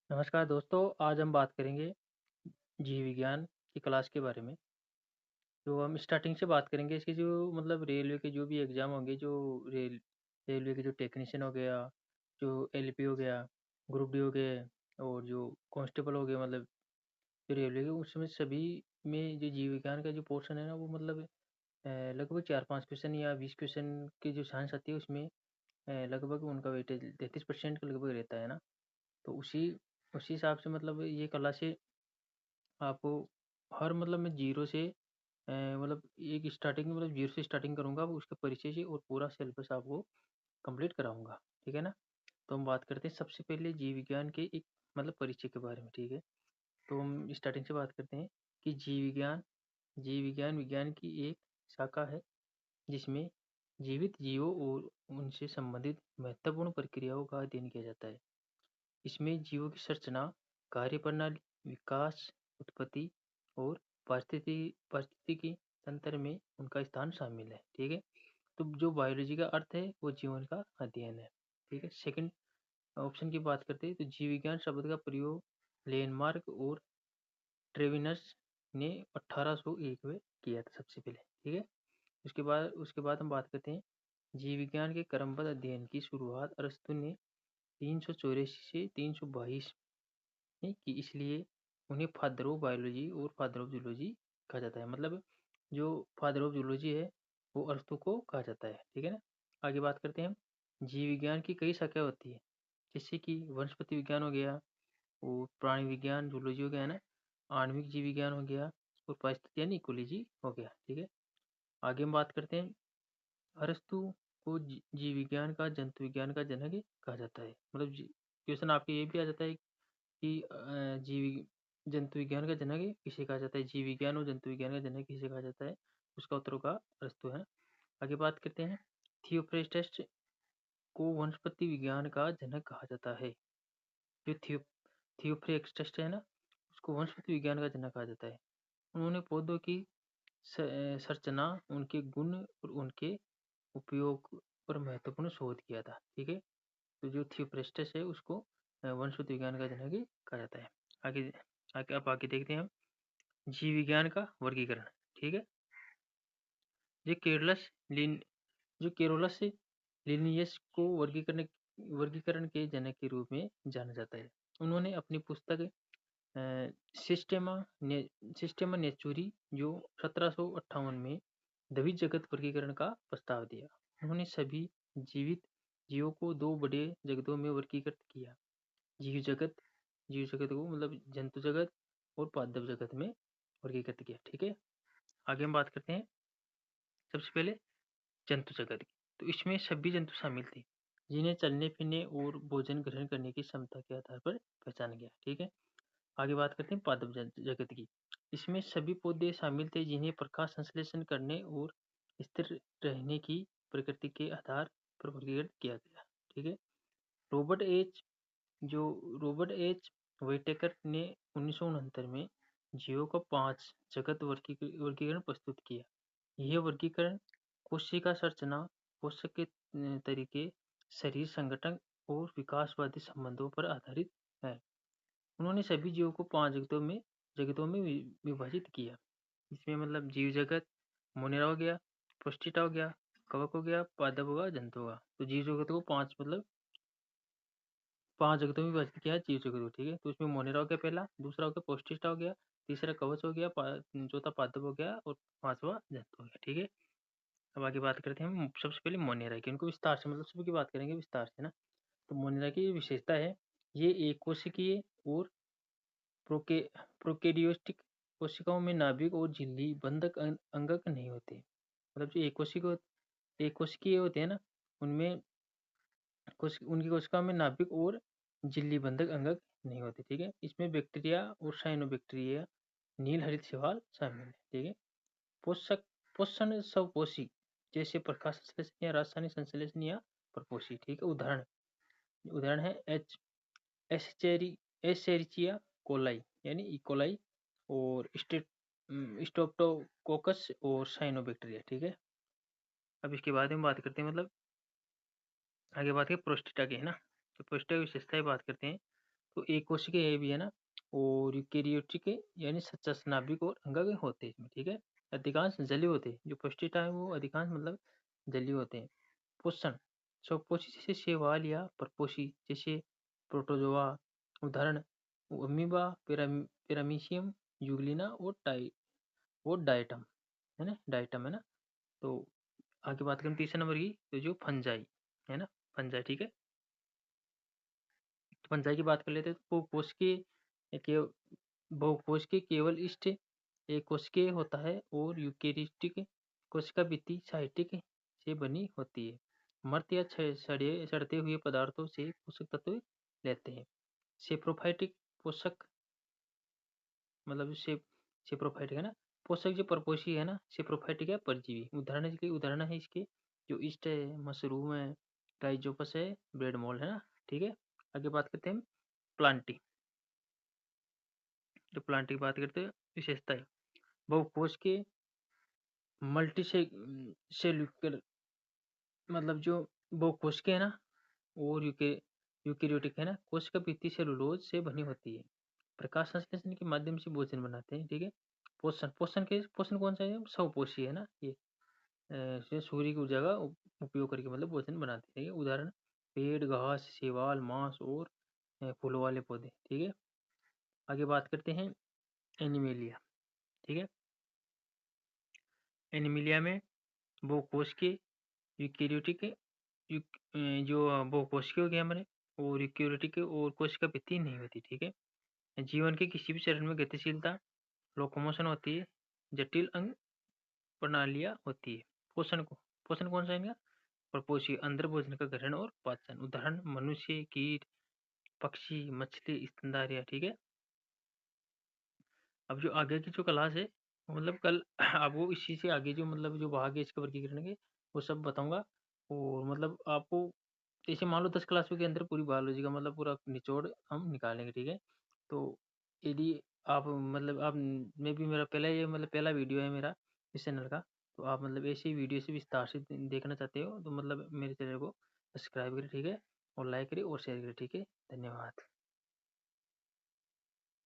नमस्कार दोस्तों, आज हम बात करेंगे जीव विज्ञान की क्लास के बारे में। तो हम स्टार्टिंग से बात करेंगे इसके जो मतलब रेलवे के जो भी एग्ज़ाम होंगे, जो रेलवे के जो टेक्नीशियन हो गया, जो एलपी हो गया, ग्रुप डी हो गए और जो कांस्टेबल हो गए, मतलब जो रेलवे के उसमें सभी में जो जीव विज्ञान का जो पोर्शन है ना, वो मतलब लगभग 4-5 क्वेश्चन या 20 क्वेश्चन की जो साइंस आती है उसमें लगभग उनका वेटेज 33% का लगभग रहता है ना। तो उसी उसी हिसाब से मतलब ये कला से आपको हर मतलब मैं जीरो से मतलब एक स्टार्टिंग मतलब जीरो से स्टार्टिंग करूंगा, उसके परिचय से और पूरा सिलेबस आपको कंप्लीट कराऊंगा। ठीक है ना। तो हम बात करते हैं सबसे पहले जीव विज्ञान के एक मतलब परिचय के बारे में। ठीक है। तो हम स्टार्टिंग से बात करते हैं कि जीव विज्ञान विज्ञान की एक शाखा है जिसमें जीवित जीवों और उनसे संबंधित महत्वपूर्ण प्रक्रियाओं का अध्ययन किया जाता है। इसमें जीवों की संरचना, कार्यप्रणाली, विकास, उत्पत्ति और पारिस्थितिकी तंत्र में उनका स्थान शामिल है। ठीक है। तो जो बायोलॉजी का अर्थ है वो जीवन का अध्ययन है। ठीक है। सेकंड ऑप्शन की बात करते हैं तो जीव विज्ञान शब्द का प्रयोग लेनमार्क और ट्रेविनस ने 1801 में किया था सबसे पहले। ठीक है। उसके बाद हम बात करते हैं जीव विज्ञान के क्रमबद्ध अध्ययन की शुरुआत अरस्तु ने 384 से 322 है कि इसलिए उन्हें फादर ऑफ बायोलॉजी और फादर ऑफ जूलॉजी कहा जाता है। मतलब जो फादर ऑफ जूलॉजी है वो अरस्तु को कहा जाता है। ठीक है ना। आगे बात करते हैं हम जीव विज्ञान की कई शाखाएं होती है, जैसे कि वनस्पति विज्ञान हो गया और प्राणी विज्ञान जूलॉजी हो गया है ना, आणविक जीव विज्ञान हो गया और पारिस्थितिकी यानी इकोलॉजी हो गया। ठीक है। आगे हम बात करते हैं अरस्तु को जीव विज्ञान का जंतु विज्ञान का जनक कहा जाता है। मतलब क्वेश्चन आपके ये भी आ जाता है कि जंतु विज्ञान का जनक किसे कहा जाता है, जीव विज्ञान और जंतु विज्ञान का जनक किसे कहा जाता है। उसका उत्तर होगा अरस्तु है। आगे बात करते हैं थियोफ्रेस्टस को वनस्पति विज्ञान का जनक कहा जाता है। जो थियोफ्रेस्टस है ना, उसको वनस्पति विज्ञान का जनक कहा जाता है। उन्होंने पौधों की संरचना, उनके गुण और उनके उपयोग पर महत्वपूर्ण शोध किया था। ठीक है। तो जो थियोफ्रेस्टस है उसको वनस्पति विज्ञान का जनक कहा जाता है। आगे आगे अब आगे देखते हैं हम जीव विज्ञान का वर्गीकरण। ठीक है। जो केरलस लिन जो केरोलस लिनियस को वर्गीकरण के जनक के रूप में जाना जाता है। उन्होंने अपनी पुस्तक सिस्टेमा ने सिस्टेमा नेचुरी जो 1758 में द्विज जगत वर्गीकरण का प्रस्ताव दिया। उन्होंने सभी जीवित जीवों को दो बड़े जगतों में वर्गीकृत किया। जीव जगत जीव जगत को मतलब जंतु जगत और पादप जगत में वर्गीकृत किया। ठीक है। आगे हम बात करते हैं सबसे पहले जंतु जगत की। तो इसमें सभी जंतु शामिल थे जिन्हें चलने फिरने और भोजन ग्रहण करने की क्षमता के आधार पर पहचाना गया। ठीक है। आगे बात करते हैं पादप जगत की। इसमें सभी पौधे शामिल थे जिन्हें प्रकाश संश्लेषण करने और स्थिर रहने की प्रकृति के आधार पर वर्गीकृत किया गया। ठीक है। रॉबर्ट एच जो रॉबर्ट एच व्हिटेकर ने 1969 में जीवों का 5 जगत वर्गीकरण प्रस्तुत किया। यह वर्गीकरण कोशिका संरचना, पोषक के तरीके, शरीर संगठन और विकासवादी संबंधों पर आधारित है। उन्होंने सभी जीवों को 5 जगतों में विभाजित किया। इसमें मतलब जीव जगत, मोनेरा हो गया, प्रोस्टिटा हो गया, कवक हो गया, पादप होगा, जंतु होगा। तो जीव जगत को 5 मतलब 5 जगतों में विभाजित किया है जीव जगत को। ठीक है। तो उसमें मोनेरा हो गया पहला, दूसरा हो गया प्रोस्टिटा हो गया, तीसरा कवच हो गया, चौथा पादप हो गया और पांचवा जंतु हो गया। ठीक है। अब आगे बात करते हैं हम सबसे पहले मोनेरा की। उनको विस्तार से मतलब सभी की बात करेंगे विस्तार से ना। तो मोनेरा की विशेषता है ये एक कोशिकीय और प्रोके प्रोकैरियोटिक कोशिकाओं में नाभिक और झिल्ली बंधक अंगक नहीं होते। मतलब जो एक कोशिकीय होते हैं ना, उनमें उनकी कोशिकाओं में नाभिक और झिल्ली बंधक अंगक नहीं होते। ठीक है। इसमें बैक्टीरिया और साइनोबैक्टीरिया नील हरित शैवाल शामिल है। ठीक है। पोषक पोषण स्वपोषी जैसे प्रकाश संश्लेषण या रासायनिक संश्लेषण या प्रपोषी। ठीक है। उदाहरण उदाहरण है एस्चेरिचिया कोलाई यानी इकोलाई और स्ट्रेप्टोकोकस और साइनोबैक्टीरिया। ठीक है। अब इसके बाद हम बात करते हैं मतलब आगे बात करें प्रोस्टेटा की है ना। तो प्रोस्टेटा की विशेषताएं बात करते हैं। तो एक कोशिका ये भी है ना, और यूकेरियोटिक यानी सच्चा नाभिक और अंग होते हैं इसमें, ठीक है। अधिकांश जलीय होते हैं, जो पौष्टिक है वो अधिकांश मतलब जलीय होते हैं। पोषण, स्वपोषी जैसे शैवाल या परपोषी जैसे प्रोटोजोआ, उदाहरण अमीबा, पैरामीशियम, यूग्लिना और डाइटम, है ना, डाइटम है ना। तो आगे बात करें तीसरे नंबर की, तो जो फंजाई है ना, फंजाई, ठीक है। तो फंजाई की बात कर लेते हैं, तो के बहुकोशिकीय केवल इष्ट एक कोशिकीय होता है और यूकेरियोटिक कोशिका भित्ति साइटिक से बनी होती है। मर्त या सड़ते हुए पदार्थों से पोषक तत्व लेते हैं। सेप्रोफाइटिक पोषक, मतलब सेप्रोफाइटिक है ना, पोषक जो परपोषी है ना, सेप्रोफाइटिक है परजीवी। उदाहरण है इसके, जो ईस्ट है, मशरूम है, राइजोपस है, ब्रेड मोल्ड है ना, ठीक है। आगे बात करते हैं प्लांटी। जो प्लांटी की बात करते हैं विशेषताएं, बहुकोश के मल्टी सेल्यूलर, मतलब जो बहुकोश के है ना, और यूकेरियोटिक है ना, कोशिका भित्ति सेलुलोज से बनी होती है। प्रकाश संश्लेषण के माध्यम से भोजन बनाते हैं, ठीक है। पोषण कौन सा है, स्वपोषी है ना ये, सूर्य की ऊर्जा का उपयोग करके मतलब भोजन बनाते हैं। उदाहरण पेड़, घास, शैवाल, मांस और फूलों वाले पौधे, ठीक है। आगे बात करते हैं एनिमेलिया, ठीक है। एनिमिलिया में बहुकोश के यूकेरियोटिक जो बहुकोशिकीय हो गया हमारे, और यूकेरियोटिक और कोशिका भित्ति नहीं होती, ठीक है। जीवन के किसी भी चरण में गतिशीलता, लोकोमोशन होती है, जटिल अंग प्रणालियां होती है। पोषण कौन सा है इनका, प्रपोषी, अंदर भोजन का ग्रहण और पाचन। उदाहरण मनुष्य, कीट, पक्षी, मछली, स्तनधारियां, ठीक है। अब जो आगे की जो क्लास है, मतलब कल आपको इसी से आगे जो मतलब जो भाग है इसके वर्गीकरण के, वो सब बताऊंगा। और मतलब आपको जैसे मान लो 10 क्लासों के अंदर पूरी बायोलॉजी का मतलब पूरा निचोड़ हम निकालेंगे, ठीक है। तो यदि आप मतलब आप में भी मेरा पहला ये मतलब पहला वीडियो है मेरा इस चैनल का, तो आप मतलब ऐसी वीडियो से विस्तार से देखना चाहते हो तो मतलब मेरे चैनल को सब्सक्राइब करें, ठीक है, और लाइक करें और शेयर करें, ठीक है। धन्यवाद।